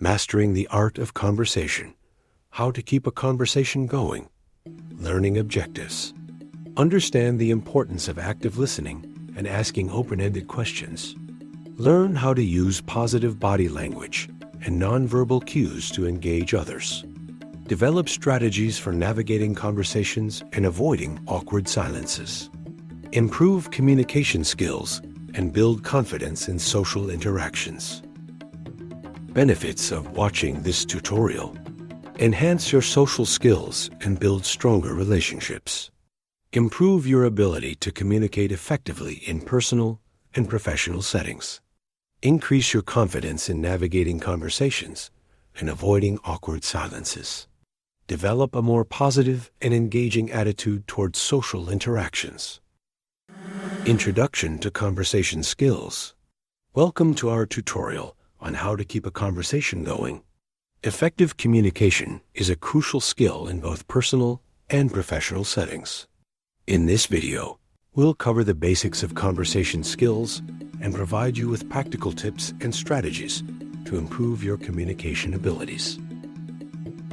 Mastering the art of conversation. How to keep a conversation going. Learning objectives. Understand the importance of active listening and asking open-ended questions. Learn how to use positive body language and nonverbal cues to engage others. Develop strategies for navigating conversations and avoiding awkward silences. Improve communication skills and build confidence in social interactions. Benefits of watching this tutorial. Enhance your social skills and build stronger relationships. Improve your ability to communicate effectively in personal and professional settings. Increase your confidence in navigating conversations and avoiding awkward silences. Develop a more positive and engaging attitude towards social interactions. Introduction to conversation skills. Welcome to our tutorial on how to keep a conversation going. Effective communication is a crucial skill in both personal and professional settings. In this video, we'll cover the basics of conversation skills and provide you with practical tips and strategies to improve your communication abilities.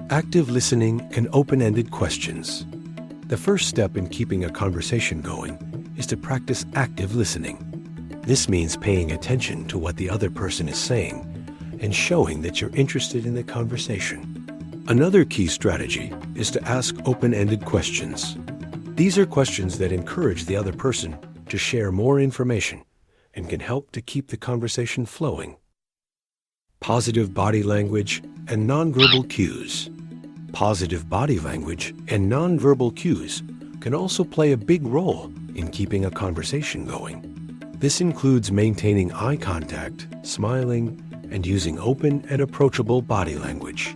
Active listening and open-ended questions. The first step in keeping a conversation going is to practice active listening. This means paying attention to what the other person is saying and showing that you're interested in the conversation. Another key strategy is to ask open-ended questions. These are questions that encourage the other person to share more information and can help to keep the conversation flowing. Positive body language and nonverbal cues. Positive body language and nonverbal cues can also play a big role in keeping a conversation going. This includes maintaining eye contact, smiling, and using open and approachable body language.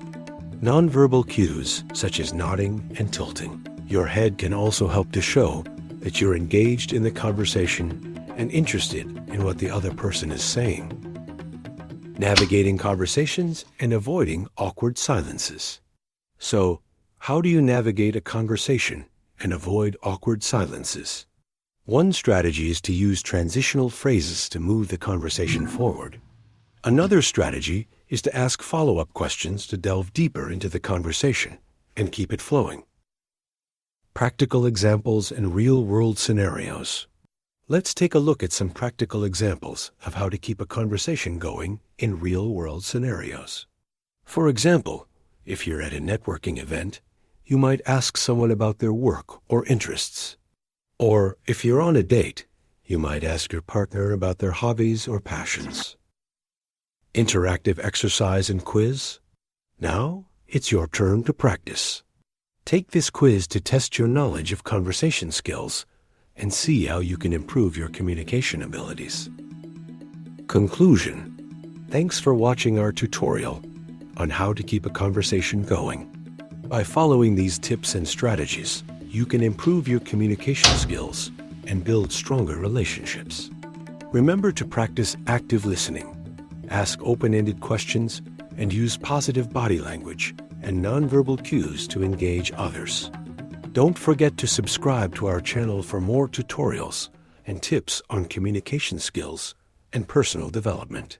Nonverbal cues such as nodding and tilting your head can also help to show that you're engaged in the conversation and interested in what the other person is saying. Navigating conversations and avoiding awkward silences. So, how do you navigate a conversation and avoid awkward silences? One strategy is to use transitional phrases to move the conversation forward. Another strategy is to ask follow-up questions to delve deeper into the conversation and keep it flowing. Practical examples and real-world scenarios. Let's take a look at some practical examples of how to keep a conversation going in real-world scenarios. For example, if you're at a networking event, you might ask someone about their work or interests. Or if you're on a date, you might ask your partner about their hobbies or passions. Interactive exercise and quiz. Now, it's your turn to practice. Take this quiz to test your knowledge of conversation skills and see how you can improve your communication abilities. Conclusion. Thanks for watching our tutorial on how to keep a conversation going. By following these tips and strategies, you can improve your communication skills and build stronger relationships. Remember to practice active listening, ask open-ended questions, and use positive body language and nonverbal cues to engage others. Don't forget to subscribe to our channel for more tutorials and tips on communication skills and personal development.